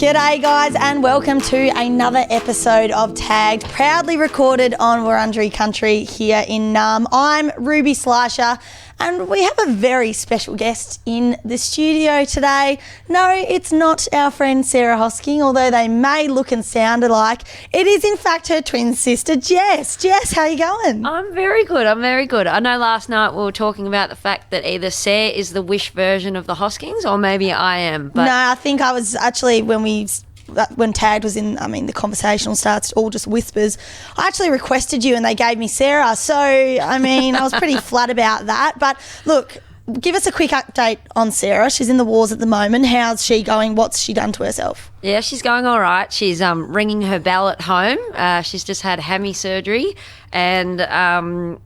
G'day guys and welcome to another episode of Tagged, proudly recorded on Wurundjeri country here in Naarm. I'm Ruby Slasher and we have a very special guest in the studio today. No, it's not our friend Sarah Hosking, although they may look and sound alike. It is in fact her twin sister Jess. Jess, how you going? I'm very good. I know last night we were talking about the fact that either Sarah is the Wish version of the Hoskings or maybe I am. But no, I think I was actually, when Tagged was in, the conversational starts, all just whispers. I actually requested you and they gave me Sarah. So, I was pretty flat about that. But look, give us a quick update on Sarah. She's in the wars at the moment. How's she going? What's she done to herself? Yeah, she's going all right. She's ringing her bell at home. She's just had hammy surgery and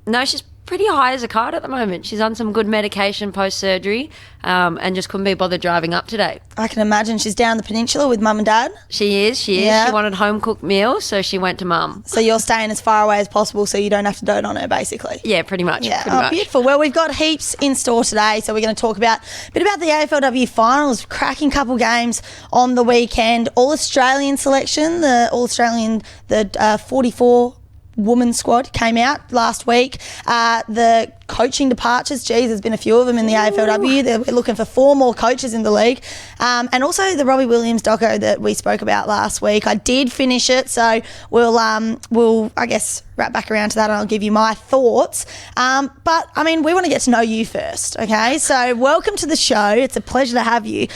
no, she's pretty high as a kite at the moment. She's on some good medication post-surgery and just couldn't be bothered driving up today. I can imagine. She's down the peninsula with mum and dad. She is. Yeah. She wanted home-cooked meals, so she went to mum. So you're staying as far away as possible so you don't have to dote on her, basically. Yeah, pretty much. Yeah, pretty much. Beautiful. Well, we've got heaps in store today, so we're going to talk a bit about the AFLW finals, cracking couple games on the weekend, All-Australian selection, the 44 women's squad came out last week. The coaching departures, there's been a few of them in the AFLW. We're looking for 4 more coaches in the league. And also the Robbie Williams doco that we spoke about last week. I did finish it, so we'll I guess wrap back around to that and I'll give you my thoughts. But we want to get to know you first, okay? So welcome to the show. It's a pleasure to have you.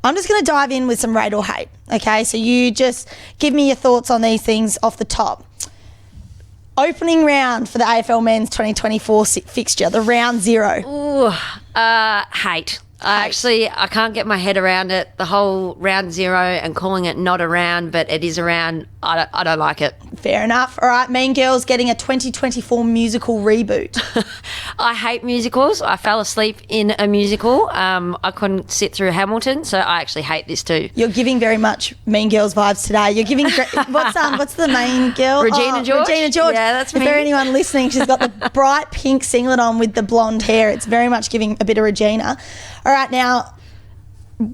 I'm just going to dive in with some rate or hate, okay? So you just give me your thoughts on these things off the top. Opening round for the AFL Men's 2024 fixture, the round 0. Ooh, hate. I can't get my head around it. The whole round 0 and calling it not a round, but it is a round. I don't like it. Fair enough. All right, Mean Girls getting a 2024 musical reboot. I hate musicals. I fell asleep in a musical. I couldn't sit through Hamilton, so I actually hate this too. You're giving very much Mean Girls vibes today. You're giving what's the main girl? Regina George. Regina George. Yeah, that's me. For anyone listening, she's got the bright pink singlet on with the blonde hair. It's very much giving a bit of Regina. All right, now,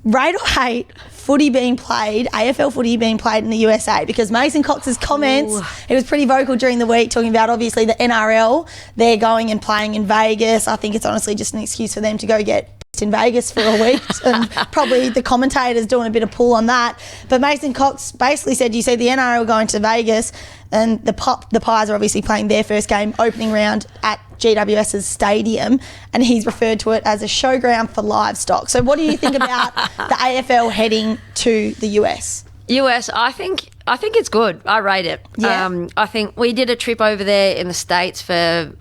rate or hate footy being played, AFL footy being played in the USA, because Mason Cox's comments, he was pretty vocal during the week talking about obviously the NRL, they're going and playing in Vegas. I think it's honestly just an excuse for them to go get in Vegas for a week and probably the commentators doing a bit of pull on that. But Mason Cox basically said, you see the NRL going to Vegas and the Pies are obviously playing their first game opening round at GWS's stadium, and he's referred to it as a showground for livestock. So what do you think about the AFL heading to the US? I think it's good. I rate it. Yeah. I think we did a trip over there in the States for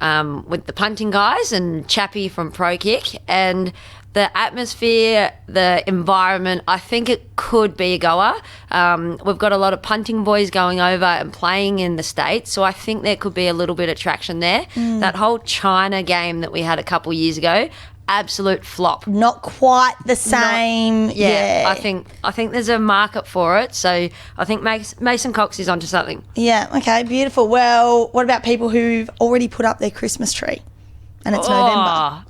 with the punting guys and Chappie from Pro Kick, and the atmosphere, the environment, I think it could be a goer. We've got a lot of punting boys going over and playing in the States, so I think there could be a little bit of traction there. That whole China game that we had a couple years ago, absolute flop. Not quite the same. Yeah. I think there's a market for it, so I think Mason Cox is onto something. Yeah, okay, beautiful. Well, what about people who've already put up their Christmas tree and it's November?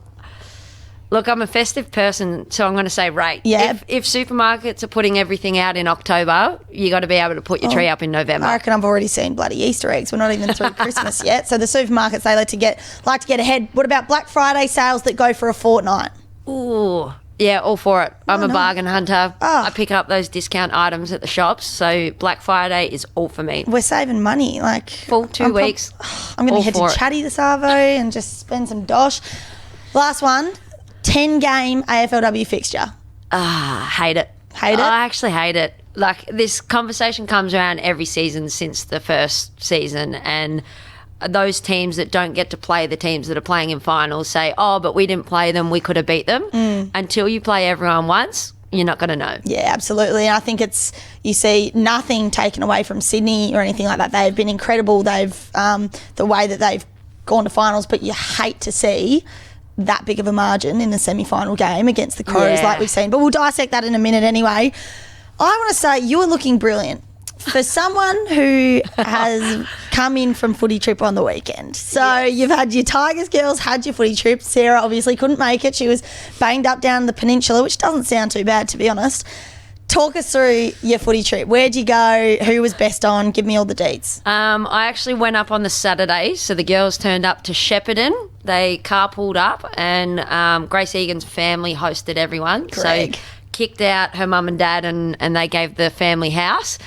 Look, I'm a festive person, so I'm going to say rate. Yeah. If supermarkets are putting everything out in October, you got to be able to put your tree up in November. I reckon I've already seen bloody Easter eggs. We're not even through Christmas yet. So the supermarkets, they like to get ahead. What about Black Friday sales that go for a fortnight? Ooh. Yeah, all for it. I'm a bargain hunter. Oh. I pick up those discount items at the shops, so Black Friday is all for me. We're saving money. Full 2 weeks. I'm going to head to Chatty this arvo and just spend some dosh. Last one. 10-game AFLW fixture. Hate it. Hate it? I actually hate it. This conversation comes around every season since the first season, and those teams that don't get to play the teams that are playing in finals say, but we didn't play them, we could have beat them. Until you play everyone once, you're not going to know. Yeah, absolutely. And I think you see nothing taken away from Sydney or anything like that. They've been incredible. They've the way that they've gone to finals, but you hate to see that big of a margin in a semi-final game against the Crows like we've seen. But we'll dissect that in a minute anyway. I want to say you are looking brilliant for someone who has come in from footy trip on the weekend. So you've had your Tigers girls, had your footy trip. Sarah obviously couldn't make it. She was banged up down the peninsula, which doesn't sound too bad, to be honest. talk us through your footy trip. Where'd you go? Who was best on? Give me all the deets. I actually went up on the Saturday, so the girls turned up to Shepparton. They carpooled up, and Grace Egan's family hosted everyone. Greg. So kicked out her mum and dad, and they gave the family house.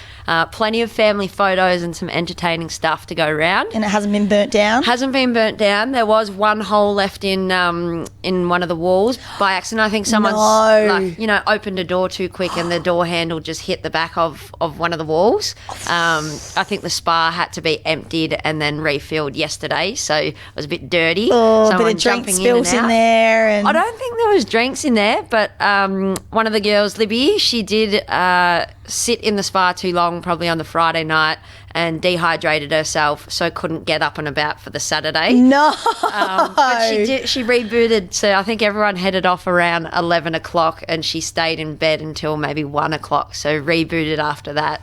Plenty of family photos and some entertaining stuff to go around. And it hasn't been burnt down? Hasn't been burnt down. There was one hole left in one of the walls by accident. I think someone's opened a door too quick and the door handle just hit the back of one of the walls. I think the spa had to be emptied and then refilled yesterday, so it was a bit dirty. Oh, a bit of drinks spilt in there. And I don't think there was drinks in there, but one of the girls, Libby, she did sit in the spa too long, probably on the Friday night, and dehydrated herself, so couldn't get up and about for the Saturday. No. But she rebooted, so I think everyone headed off around 11 o'clock and she stayed in bed until maybe 1 o'clock, so rebooted after that.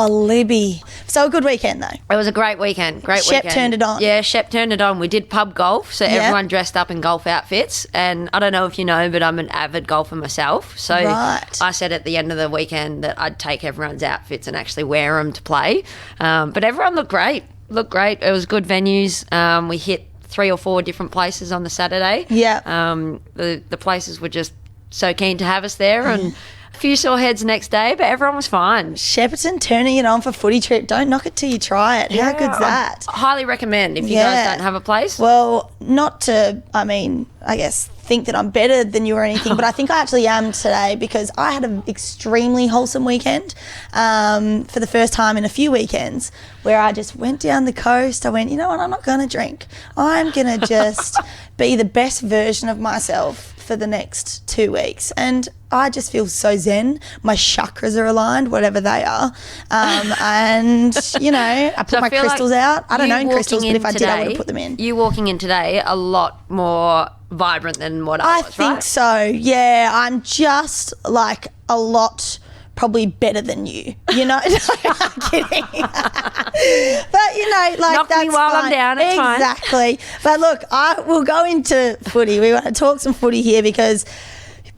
Libby. So a good weekend, though. It was a great weekend. Shep turned it on. Yeah, Shep turned it on. We did pub golf, so everyone dressed up in golf outfits. And I don't know if you know, but I'm an avid golfer myself. So I said at the end of the weekend that I'd take everyone's outfits and actually wear them to play. But everyone looked great. It was good venues. We hit 3 or 4 different places on the Saturday. Yeah. The places were just so keen to have us there, and a few sore heads next day, but everyone was fine. Shepparton turning it on for footy trip. Don't knock it till you try it. How good's that? I highly recommend if you guys don't have a place. Well, not to, I guess, think that I'm better than you or anything, but I think I actually am today because I had an extremely wholesome weekend for the first time in a few weekends where I just went down the coast. I went, you know what, I'm not going to drink. I'm going to just be the best version of myself for the next 2 weeks. And I just feel so zen. My chakras are aligned, whatever they are. And, I put my crystals out. I don't own crystals, but if I did, I would have put them in. You walking in today a lot more vibrant than what I was, I think so, yeah. I'm just like a lot probably better than you, No, I'm kidding. But, knock that's me while fine. I'm down, it's fine. Exactly. But look, we'll go into footy. We want to talk some footy here because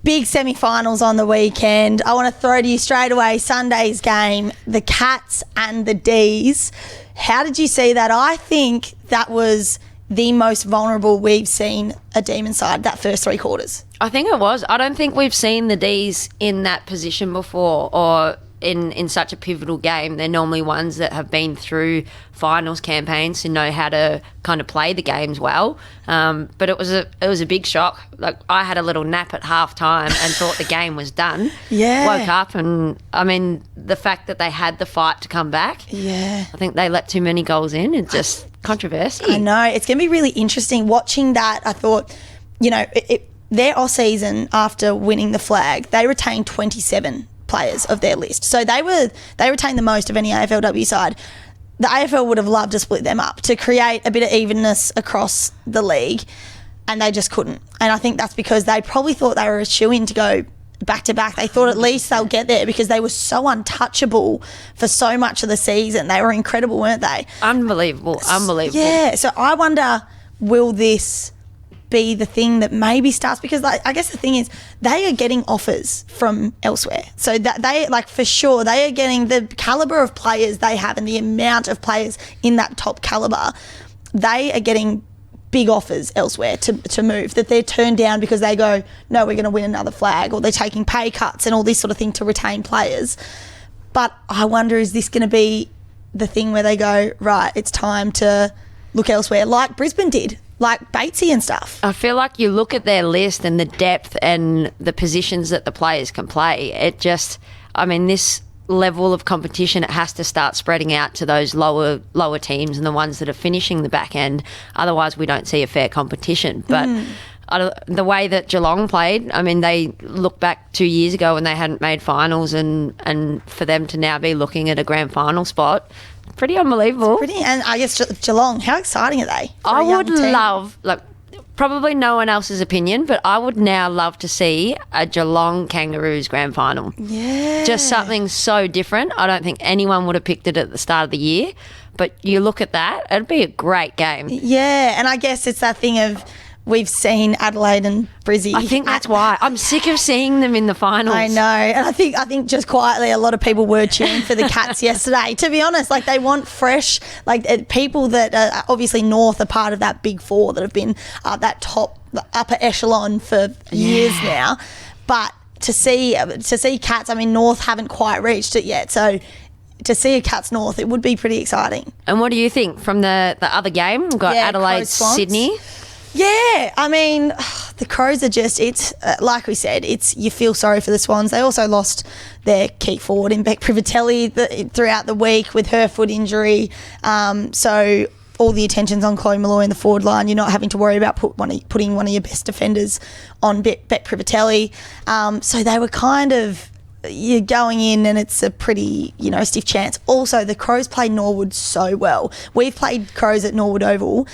big semi-finals on the weekend. I want to throw to you straight away Sunday's game, the Cats and the D's. How did you see that? I think that was the most vulnerable we've seen a Demon side that first 3 quarters. I think it was. I don't think we've seen the D's in that position before, or in such a pivotal game. They're normally ones that have been through finals campaigns and know how to kind of play the games well. But it was a big shock. Like, I had a little nap at half time and thought the game was done. Yeah. Woke up and, the fact that they had the fight to come back. Yeah. I think they let too many goals in. It's just controversy. I know. It's going to be really interesting watching that. I thought, their off-season after winning the flag, they retained 27 players of their list. So they retained the most of any AFLW side. The AFL would have loved to split them up to create a bit of evenness across the league, and they just couldn't. And I think that's because they probably thought they were a shoo-in to go back-to-back. They thought at least they'll get there because they were so untouchable for so much of the season. They were incredible, weren't they? Unbelievable. Yeah, so I wonder, will this be the thing that maybe starts, because I guess the thing is they are getting offers from elsewhere, so that they, for sure, they are getting the caliber of players they have and the amount of players in that top caliber. They are getting big offers elsewhere to move that they're turned down because they go, no, we're going to win another flag, or they're taking pay cuts and all this sort of thing to retain players. But I wonder, is this going to be the thing where they go, right, it's time to look elsewhere, like Brisbane did, like Batesy and stuff? I feel like you look at their list and the depth and the positions that the players can play. It just, this level of competition, it has to start spreading out to those lower teams and the ones that are finishing the back end. Otherwise, we don't see a fair competition. But the way that Geelong played, they look back 2 years ago when they hadn't made finals, and for them to now be looking at a grand final spot, pretty unbelievable. And I guess Geelong, how exciting are they? I would love, probably no one else's opinion, but I would now love to see a Geelong Kangaroos grand final. Yeah. Just something so different. I don't think anyone would have picked it at the start of the year, but you look at that, it'd be a great game. Yeah, and I guess it's that thing of we've seen Adelaide and Brizzy. I think that's why. I'm sick of seeing them in the finals. I know. And I think just quietly a lot of people were cheering for the Cats yesterday. To be honest, like they want fresh, like people that are obviously North are part of that big four that have been that top, the upper echelon for years now. But to see Cats, I mean, North haven't quite reached it yet. So to see a Cats North, it would be pretty exciting. And what do you think from the other game? We've got Adelaide, Sydney. Yeah, I mean, the Crows are just, it's like we said, you feel sorry for the Swans. They also lost their key forward in Beck Privatelli throughout the week with her foot injury. So all the attention's on Chloe Malloy in the forward line. You're not having to worry about putting one of your best defenders on Beck Privatelli. So they were kind of, you're going in and it's a pretty, stiff chance. Also, the Crows played Norwood so well. We've played Crows at Norwood Oval.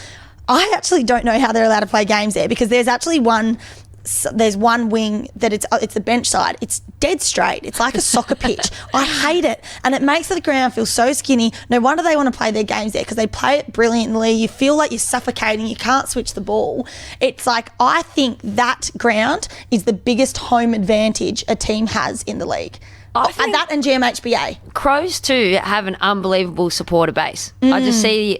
I actually don't know how they're allowed to play games there because there's actually one wing that it's the bench side. It's dead straight. It's like a soccer pitch. I hate it. And it makes the ground feel so skinny. No wonder they want to play their games there because they play it brilliantly. You feel like you're suffocating. You can't switch the ball. It's like, I think that ground is the biggest home advantage a team has in the league. That and GMHBA. Crows too have an unbelievable supporter base. I just see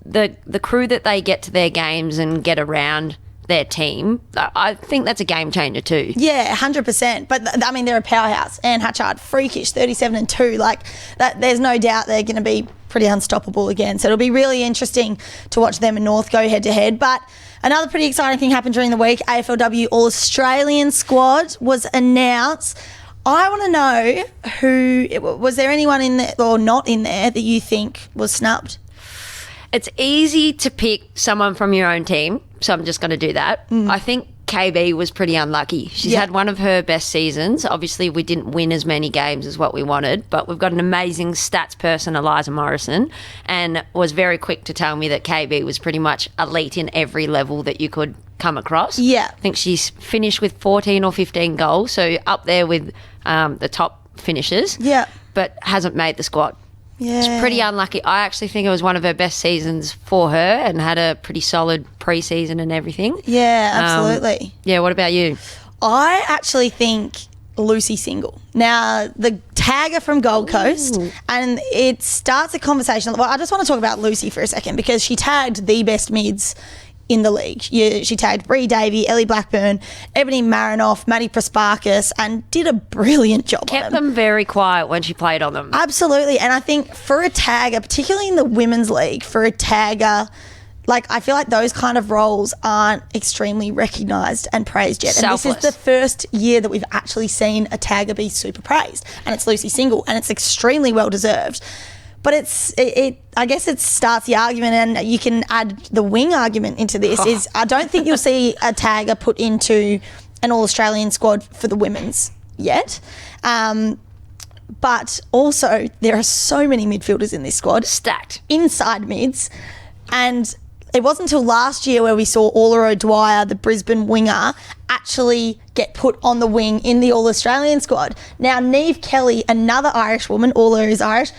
the crew that they get to their games and get around their team. I think that's a game changer too. Yeah, 100%. But I mean, they're a powerhouse. Anne Hatchard, freakish, 37-2. Like that, there's no doubt they're going to be pretty unstoppable again. So it'll be really interesting to watch them and North go head to head. But another pretty exciting thing happened during the week. AFLW All-Australian squad was announced. I want to know was there anyone in there or not in there that you think was snubbed? It's easy to pick someone from your own team, so I'm just going to do that. I think KB was pretty unlucky. She's had one of her best seasons. Obviously, we didn't win as many games as what we wanted, but we've got an amazing stats person, Eliza Morrison, and was very quick to tell me that KB was pretty much elite in every level that you could come across. Yeah. I think she's finished with 14 or 15 goals, so up there with the top finishers. Yeah. But hasn't made the squad. Yeah. It's pretty unlucky. I actually think it was one of her best seasons for her and had a pretty solid pre-season and everything. Yeah, absolutely. Yeah, what about you? I actually think Lucy Single. Now, the tagger from Gold Coast, and it starts a conversation. Well, I just want to talk about Lucy for a second because she tagged the best mids in the league. She tagged Bree Davey, Ellie Blackburn, Ebony Marinoff, Maddie Prasparkas, and did a brilliant job on them. Kept them very quiet when she played on them. Absolutely. And I think for a tagger, particularly in the women's league, for a tagger, like I feel like those kind of roles aren't extremely recognised and praised yet. And this is the first year that we've actually seen a tagger be super praised. And it's Lucy Single, and it's extremely well deserved. But I guess it starts the argument, and you can add the wing argument into this, is I don't think you'll see a tagger put into an All-Australian squad for the women's yet. But also, there are so many midfielders in this squad. Stacked. Inside mids. And it wasn't until last year where we saw Orla O'Dwyer, the Brisbane winger, actually get put on the wing in the All-Australian squad. Now, Neve Kelly, another Irish woman, Orla is Irish,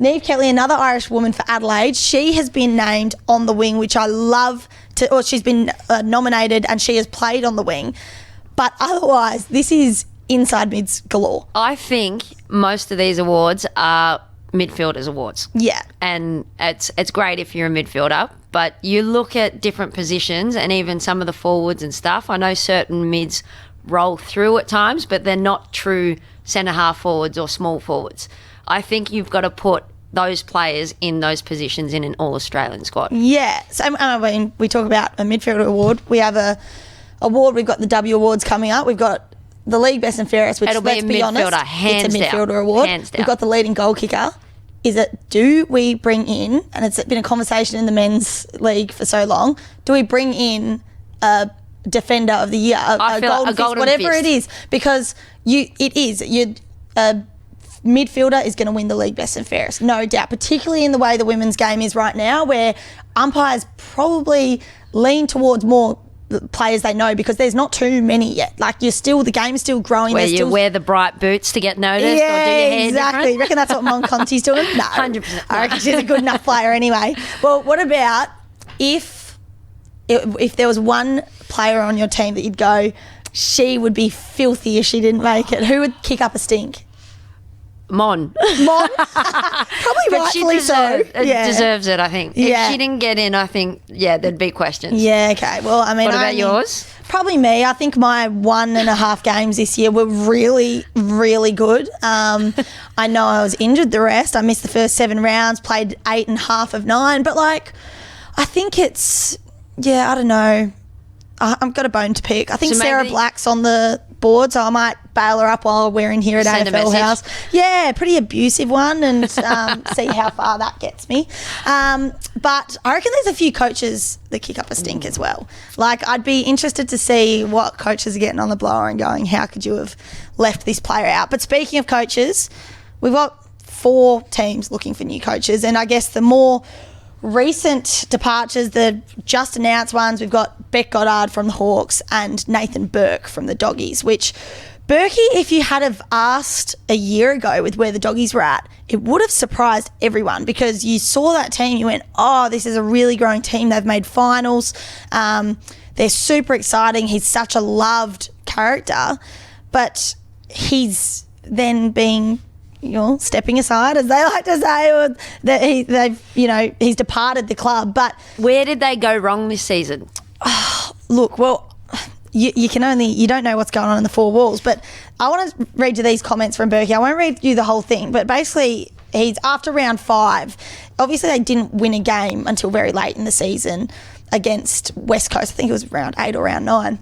Neve Kelly, another Irish woman for Adelaide, she has been named on the wing, which I love or she's been nominated and she has played on the wing. But otherwise, this is inside mids galore. I think most of these awards are midfielders awards. Yeah. And it's great if you're a midfielder, but you look at different positions and even some of the forwards and stuff. I know certain mids roll through at times, but they're not true centre-half forwards or small forwards. I think you've got to put those players in those positions in an All-Australian squad. Yeah. So when we talk about a midfielder award, we have a award. We've got the W Awards coming up. We've got the league best and fairest, which, let's be honest, it's a midfielder award. We've got the leading goal kicker. Do we bring in, and it's been a conversation in the men's league for so long, do we bring in a defender of the year, a golden fist, whatever it is, because midfielder is going to win the league best and fairest, no doubt, particularly in the way the women's game is right now, where umpires probably lean towards more players they know because there's not too many yet. Like the game is still growing. Where you wear the bright boots to get noticed or do your hair exactly. different? You reckon that's what Monconti's doing? No. 100%. I reckon she's a good enough player anyway. Well, what about if there was one player on your team that you'd go, she would be filthy if she didn't make it? Who would kick up a stink? Mon. Mon? Probably But rightfully so. Yeah. Deserves it, I think. Yeah. If she didn't get in, I think, there'd be questions. Yeah, okay. Well, I mean... What about yours? Probably me. I think my 1.5 games this year were really, really good. I know I was injured the rest. I missed the first 7 rounds, played 8.5 of 9. But, like, I think it's... Yeah, I don't know. I've got a bone to pick. I think So Sarah maybe- Black's on the board, so I might bail her up while we're in here at Send a AFL message. House. Yeah, pretty abusive one, and see how far that gets me. But I reckon there's a few coaches that kick up a stink as well. Like, I'd be interested to see what coaches are getting on the blower and going, how could you have left this player out? But speaking of coaches, we've got 4 teams looking for new coaches, and I guess the more recent departures, the just announced ones, we've got Beck Goddard from the Hawks and Nathan Burke from the Doggies, which Berkey, if you had have asked a year ago with where the Doggies were at, it would have surprised everyone because you saw that team, you went, oh, this is a really growing team. They've made finals. They're super exciting. He's such a loved character, but he's then being... stepping aside, as they like to say, or that he's departed the club. But Where did they go wrong this season? look, well, you don't know what's going on in the 4 walls. But I want to read you these comments from Berkey. I won't read you the whole thing, but basically, he's after round 5. Obviously, they didn't win a game until very late in the season against West Coast. I think it was round 8 or round 9.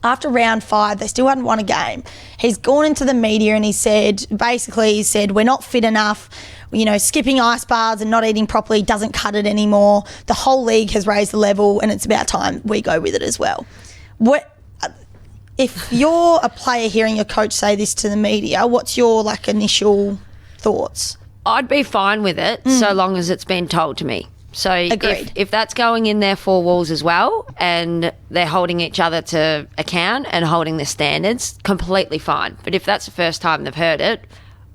After round 5, they still hadn't won a game. He's gone into the media and he said, we're not fit enough. Skipping ice baths and not eating properly doesn't cut it anymore. The whole league has raised the level and it's about time we go with it as well. If you're a player hearing your coach say this to the media, what's your initial thoughts? I'd be fine with it so long as it's been told to me. So if that's going in their 4 walls as well and they're holding each other to account and holding their standards, completely fine. But if that's the first time they've heard it,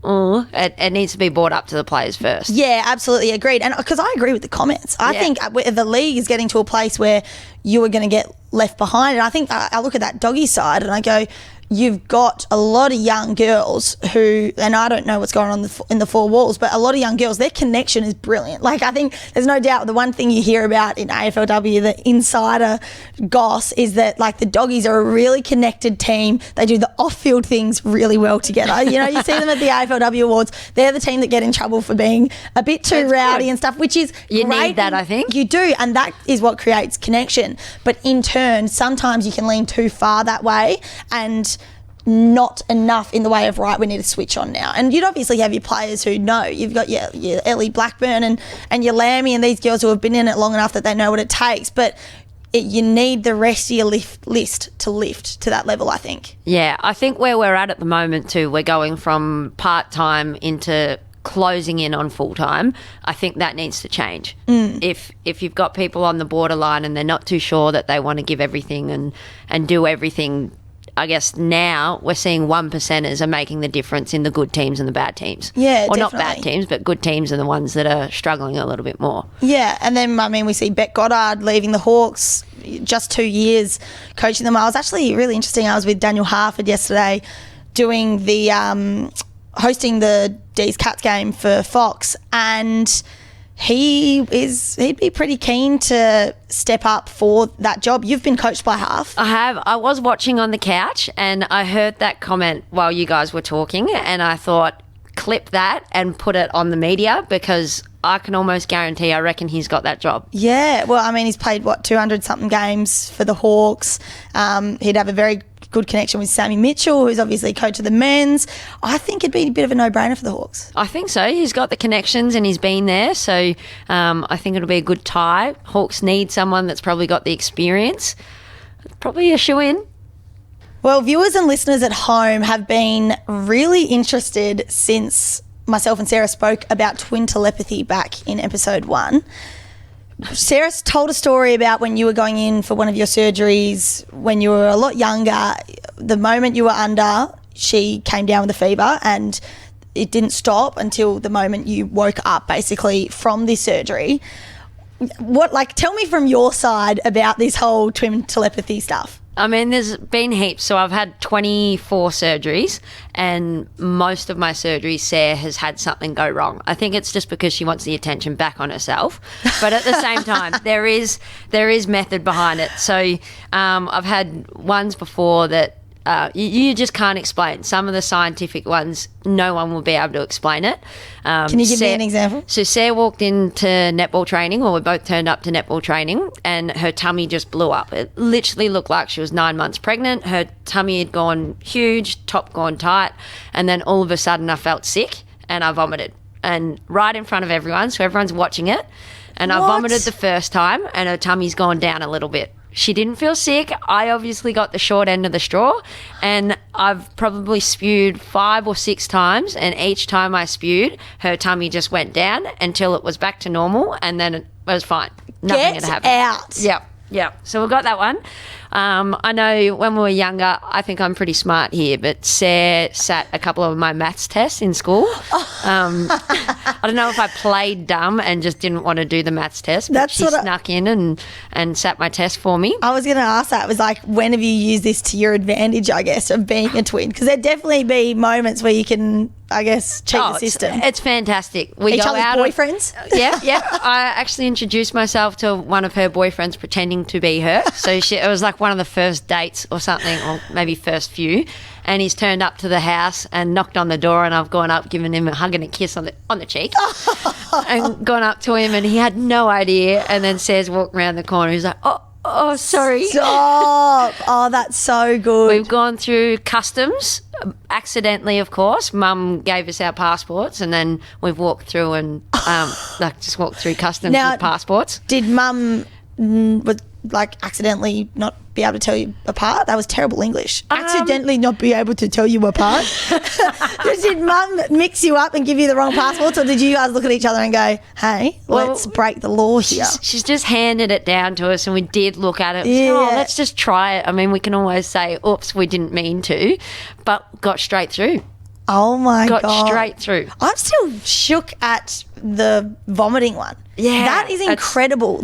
it needs to be brought up to the players first. Yeah, absolutely agreed. And because I agree with the comments. I think the league is getting to a place where you are going to get left behind. And I think I look at that Doggy side and I go, you've got a lot of young girls who, and I don't know what's going on in the 4 walls, but a lot of young girls, their connection is brilliant. I think there's no doubt the one thing you hear about in AFLW, the insider goss, is that the Doggies are a really connected team. They do the off-field things really well together. You see them at the AFLW Awards. They're the team that get in trouble for being a bit too rowdy and stuff, which is You great. need that, I think. You do, and that is what creates connection. But in turn, sometimes you can lean too far that way and not enough in the way of, right, we need to switch on now. And you'd obviously have your players who know. You've got your Ellie Blackburn and your Lammy and these girls who have been in it long enough that they know what it takes. But you need the rest of your list to lift to that level, I think. Yeah, I think where we're at the moment too, we're going from part-time into closing in on full-time. I think that needs to change. If you've got people on the borderline and they're not too sure that they want to give everything and do everything, I guess now we're seeing 1%ers are making the difference in the good teams and the bad teams. Yeah, or not definitely. bad teams, but good teams are the ones that are struggling a little bit more. Yeah, and then, we see Beck Goddard leaving the Hawks, just 2 years coaching them. I was actually really interesting. I was with Daniel Harford yesterday doing the hosting the D's Cats game for Fox, and he'd be pretty keen to step up for that job. You've been coached by Half. I have. I was watching on the couch and I heard that comment while you guys were talking and I thought, clip that and put it on the media because I can almost guarantee I reckon he's got that job. Yeah, well, he's played, 200-something games for the Hawks. He'd have a very good connection with Sammy Mitchell, who's obviously coach of the men's. I think it'd be a bit of a no-brainer for the Hawks. I think so. He's got the connections and he's been there, so I think it'll be a good tie. Hawks need someone that's probably got the experience. Probably a shoe-in. Well, viewers and listeners at home have been really interested since myself and Sarah spoke about twin telepathy back in episode 1. Sarah told a story about when you were going in for one of your surgeries when you were a lot younger. The moment you were under, she came down with a fever and it didn't stop until the moment you woke up basically from this surgery. tell me from your side about this whole twin telepathy stuff. I mean, there's been heaps. So I've had 24 surgeries, and most of my surgeries, Sarah has had something go wrong. I think it's just because she wants the attention back on herself. But at the same time, there is method behind it. So I've had ones before that you just can't explain. Some of the scientific ones, no one will be able to explain it. Can you give me an example? So Sarah walked into netball training, or we both turned up to netball training, and her tummy just blew up. It literally looked like she was 9 months pregnant. Her tummy had gone huge, top gone tight, and then all of a sudden I felt sick and I vomited. And right in front of everyone, so everyone's watching it. And I vomited the first time, and her tummy's gone down a little bit. She didn't feel sick. I obviously got the short end of the straw, and I've probably spewed 5 or 6 times, and each time I spewed, her tummy just went down until it was back to normal, and then it was fine. Nothing had happened. Out. Yep. So we got that one. I know when we were younger, I think I'm pretty smart here, but Sarah sat a couple of my maths tests in school. I don't know if I played dumb and just didn't want to do the maths test, but she snuck in and sat my test for me. I was going to ask that. It was like, when have you used this to your advantage, I guess, of being a twin? Because there'd definitely be moments where you can, I guess, cheat the system. It's fantastic. We Each go other's out boyfriends? Yeah. I actually introduced myself to one of her boyfriends pretending to be her. So it was like one of the first dates or something, or maybe first few. And he's turned up to the house and knocked on the door, and I've gone up, given him a hug and a kiss on the cheek, and gone up to him, and he had no idea. And then Sarah's walked around the corner. He's like, oh, sorry. Stop. Oh, that's so good. We've gone through customs, accidentally, of course. Mum gave us our passports, and then we've walked through and just walked through customs with passports. Did Mum accidentally not be able to tell you apart? That was terrible English. Accidentally not be able to tell you apart? Did Mum mix you up and give you the wrong passports, or did you guys look at each other and go, hey, let's break the law here? She's just handed it down to us, and we did look at it. Let's just try it. I mean, we can always say, oops, we didn't mean to, but got straight through. Oh my God. Got straight through. I'm still shook at the vomiting one. Yeah. That is incredible.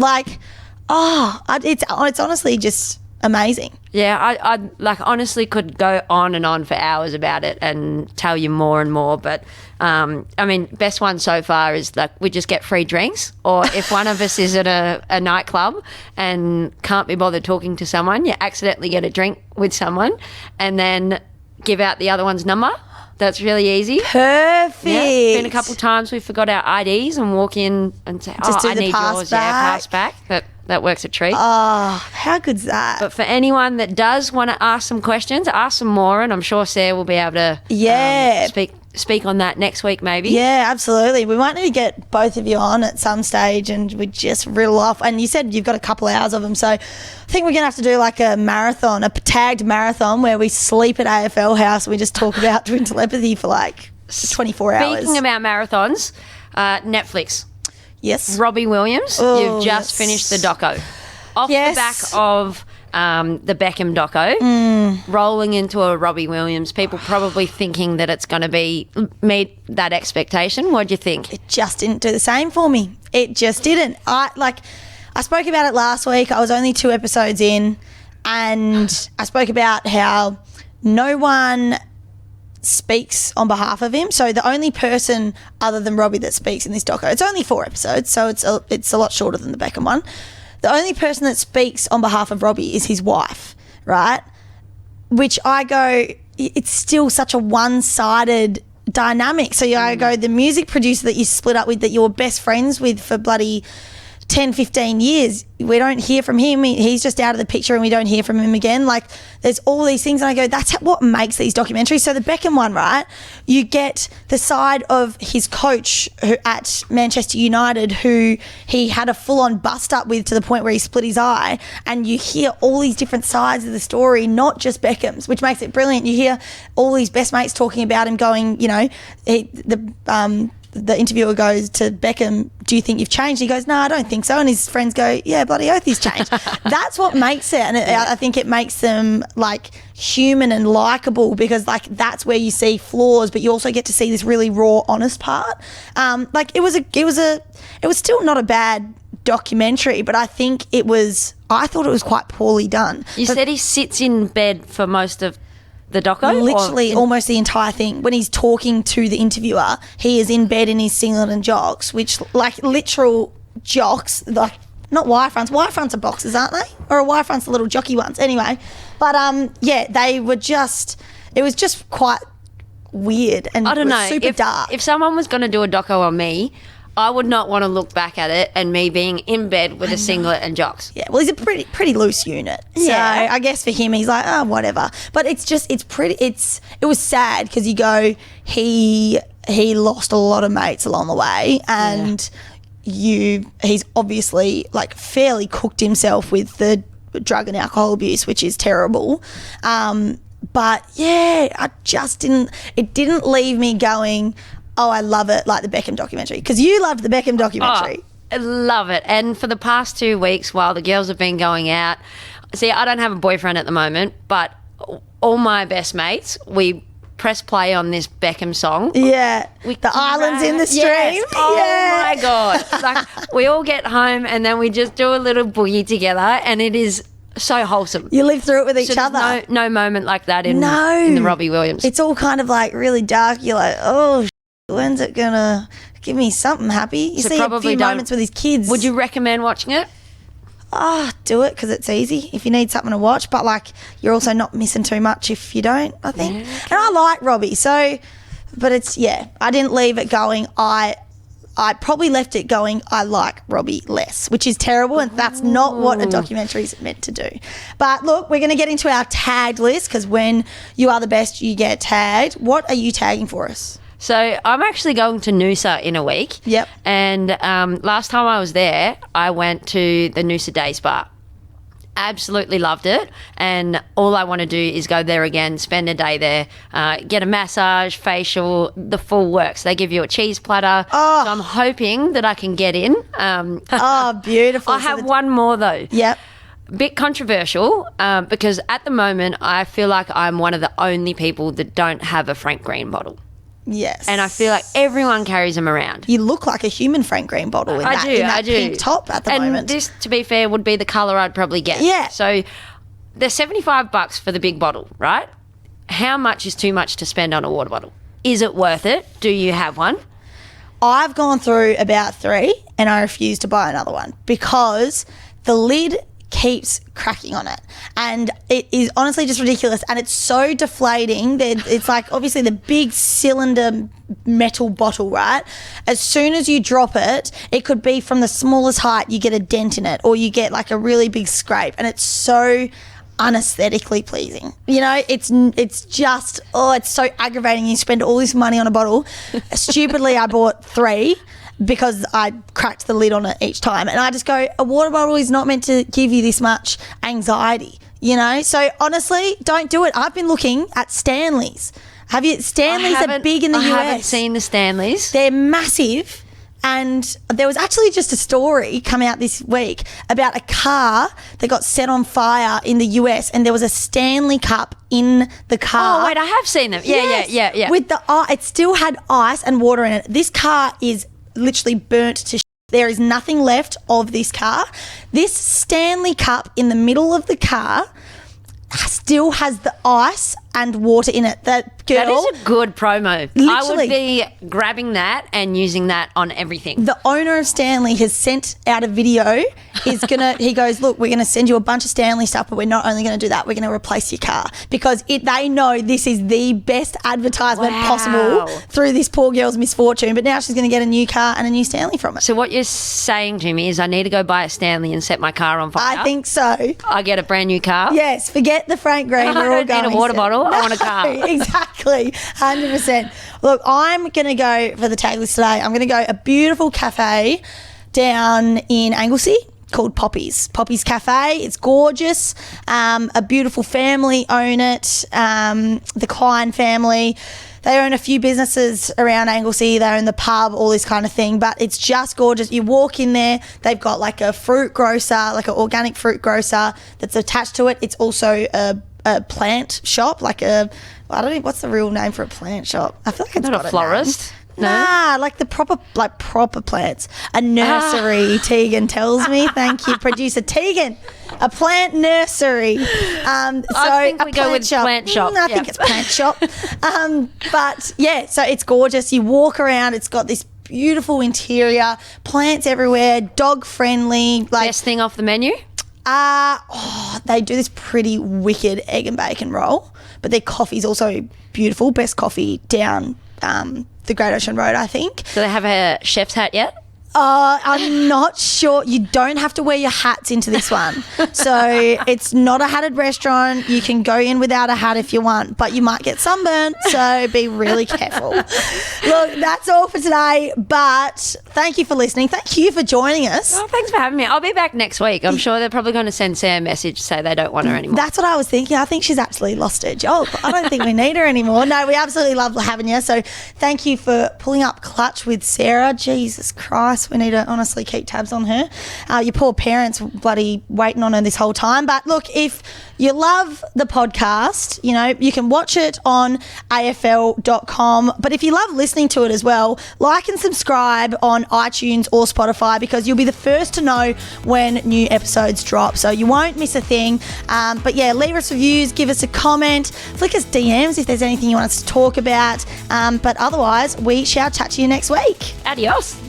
It's honestly just amazing. Yeah, I honestly could go on and on for hours about it and tell you more and more. But best one so far is we just get free drinks, or if one of us is at a nightclub and can't be bothered talking to someone, you accidentally get a drink with someone and then give out the other one's number. That's really easy. Perfect. Yeah. Been a couple of times we forgot our IDs and walk in and say, I need yours. Yeah, pass back. That works a treat. Oh, how good's that? But for anyone that does want to ask some questions, ask some more, and I'm sure Sarah will be able to speak on that next week maybe. Yeah, absolutely. We might need to get both of you on at some stage and we just riddle off. And you said you've got a couple hours of them, so I think we're going to have to do like a marathon, a tagged marathon where we sleep at AFL House and we just talk about twin telepathy for 24 hours. Speaking about marathons, Netflix. Yes. Robbie Williams, you've just finished the doco. Off the back of the Beckham doco, rolling into a Robbie Williams, people probably thinking that it's going to meet that expectation. What do you think? It just didn't do the same for me. It just didn't. I spoke about it last week. I was only 2 episodes in, and I spoke about how no one speaks on behalf of him. So the only person other than Robbie that speaks in this doco, it's only 4 episodes, so it's a lot shorter than the Beckham one. The only person that speaks on behalf of Robbie is his wife, right? Which I go, it's still such a one-sided dynamic. So I go, the music producer that you split up with, that you were best friends with for bloody 10, 15 years, we don't hear from him. He's just out of the picture and we don't hear from him again. There's all these things, and I go, that's what makes these documentaries. So the Beckham one, right, you get the side of his coach at Manchester United, who he had a full-on bust-up with to the point where he split his eye, and you hear all these different sides of the story, not just Beckham's, which makes it brilliant. You hear all these best mates talking about him going, the interviewer goes to Beckham, do you think you've changed? He goes, no, I don't think so. And his friends go, yeah, bloody oath he's changed. That's what makes it. And I think it makes them human and likeable, because that's where you see flaws, but you also get to see this really raw, honest part. It was still not a bad documentary, but I thought it was quite poorly done. You said he sits in bed for most of the doco? Literally almost the entire thing. When he's talking to the interviewer, he is in bed in his singlet and jocks, which like literal jocks, like not wire fronts. Wire fronts are boxers, aren't they? Or a wire front's the little jockey ones. Anyway, but yeah, they were just, it was just quite weird and I don't know, super dark. If someone was going to do a doco on me, I would not want to look back at it and me being in bed with a singlet and jocks. Yeah, well, he's a pretty loose unit. So Yeah. I guess for him, he's like, oh, whatever. But it was sad because he lost a lot of mates along the way, and he's obviously like fairly cooked himself with the drug and alcohol abuse, which is terrible. But yeah, it didn't leave me going, oh, I love it, like the Beckham documentary. Because you loved the Beckham documentary. Oh, I love it. And for the past 2 weeks while the girls have been going out, see, I don't have a boyfriend at the moment, but all my best mates, we press play on this Beckham song. Yeah. The islands in the stream. Yes. Oh yeah. my God. Like, we all get home and then we just do a little boogie together, and it is so wholesome. You live through it with each So other. there's no moment like that in the Robbie Williams. It's all kind of like really dark. You're like, oh, when's it gonna give me something happy? You So see a probably few don't- moments with his kids. Would you recommend watching it? Do it because it's easy if you need something to watch, but like you're also not missing too much if you don't, I think. Yeah, And I like Robbie, so, but it's, I didn't leave it going, I probably left it going, I like Robbie less, which is terrible, and that's not what a documentary is meant to do. But look, we're going to get into our tagged list, because when you are the best, you get tagged. What are you tagging for us? So I'm actually going to Noosa in a week. Yep. And last time I was there, I went to the Noosa Day Spa. Absolutely loved it. And all I want to do is go there again, spend a day there, get a massage, facial, the full works. They give you a cheese platter. Oh. So I'm hoping that I can get in. Oh, beautiful. I have one more though. Yep. Bit controversial because at the moment I feel like I'm one of the only people that don't have a Frank Green bottle. Yes. And I feel like everyone carries them around. You look like a human Frank Green bottle in that pink top at the moment. And this, to be fair, would be the colour I'd probably get. Yeah. So they're $75 for the big bottle, right? How much is too much to spend on a water bottle? Is it worth it? Do you have one? I've gone through about 3 and I refuse to buy another one because the lid keeps cracking on it, and it is honestly just ridiculous, and it's so deflating that it's like obviously the big cylinder metal bottle, right? As soon as you drop it, it could be from the smallest height, you get a dent in it, or you get like a really big scrape, and it's so unaesthetically pleasing. You know, it's just, it's so aggravating. You spend all this money on a bottle. Stupidly, I bought 3 because I cracked the lid on it each time. And I just go, a water bottle is not meant to give you this much anxiety, you know? So honestly, don't do it. I've been looking at Stanleys. Stanleys are big in the US. I haven't seen the Stanleys. They're massive. And there was actually just a story come out this week about a car that got set on fire in the US, and there was a Stanley cup in the car. Oh, wait, I have seen them. Yeah. With it still had ice and water in it. This car is literally burnt to There is nothing left of this car. This Stanley cup in the middle of the car still has the ice and water in it. That girl, That is a good promo. Literally. I would be grabbing that and using that on everything. the owner of Stanley has sent out a video. He goes, look, we're gonna send you a bunch of Stanley stuff, but we're not only gonna do that, we're gonna replace your car, because they know this is the best advertisement possible through this poor girl's misfortune. But now she's gonna get a new car and a new Stanley from it. So what you're saying to me is I need to go buy a Stanley and set my car on fire. I think so. I get a brand new car. Yes, forget the Frank Green. I We're all don't need a going water to- bottle. I want a car. Exactly, 100%. Look, I'm going to go for the tag list today. I'm going to go a beautiful cafe down in Anglesey called Poppy's Cafe. It's gorgeous. A beautiful family own it, the Klein family. They own a few businesses around Anglesey. They own the pub, all this kind of thing. But it's just gorgeous. You walk in there, they've got like a fruit grocer, like an organic fruit grocer that's attached to it. It's also a plant shop, like I don't know, what's the real name for a plant shop? I feel like it's Not got a florist. name. Nah, like the proper plants. A nursery, Tegan tells me. Thank you, producer Tegan. A plant nursery. I think we go with plant shop. I think it's plant shop. But yeah, so it's gorgeous. You walk around, it's got this beautiful interior, plants everywhere, dog friendly. Best thing off the menu? They do this pretty wicked egg and bacon roll, but their coffee's also beautiful. Best coffee down the Great Ocean Road, I think. Do they have a chef's hat yet? I'm not sure. You don't have to wear your hats into this one. So it's not a hatted restaurant. You can go in without a hat if you want, but you might get sunburned. So be really careful. Look, that's all for today. But thank you for listening. Thank you for joining us. Oh, thanks for having me. I'll be back next week. I'm sure they're probably going to send Sam a message to say they don't want her anymore. That's what I was thinking. I think she's actually lost her job. I don't think we need her anymore. No, we absolutely love having you. So thank you for pulling up clutch with Sarah. Jesus Christ. We need to honestly keep tabs on her. Your poor parents bloody waiting on her this whole time. But look, if you love the podcast, you know, you can watch it on AFL.com. But if you love listening to it as well, like and subscribe on iTunes or Spotify, because you'll be the first to know when new episodes drop. So you won't miss a thing. But yeah, leave us reviews, give us a comment, flick us DMs if there's anything you want us to talk about. But otherwise, we shall chat to you next week. Adios.